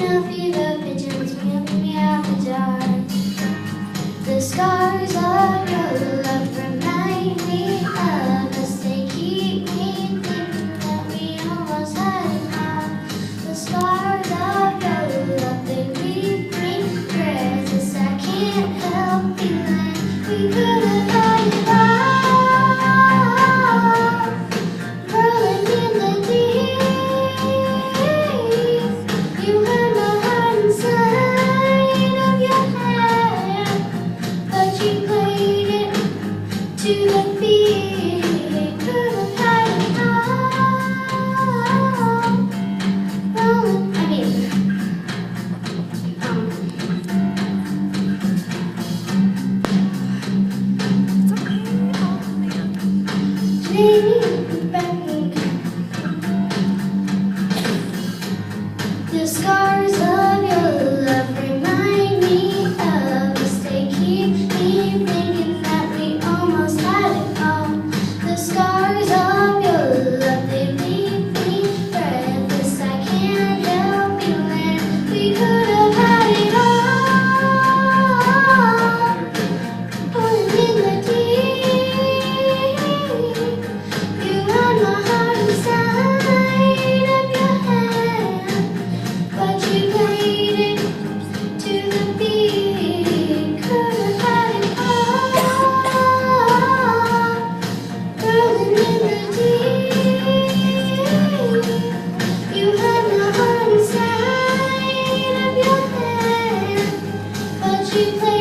meow fever, pigeons meow meow in the dark. The scars of your love remind me of us. They keep me thinking that we almost had it all. The scars of your love, they leave me breathless. I can't help feeling we could have had it all. Rolling in the deep, you had my heart inside of your hand, but you played it to the beat. Could have had it all. Rolling, the scars of your love remind me of us. They keep me thinking that we almost had it all. The scars of your love, they leave me breathless. I can't help feeling we could have had it all. Pulling in the deep, you had my heart inside of your hand, but you played it to the beat. Could have had it all. Rolling in the deep, you had my heart inside of your hand, but you played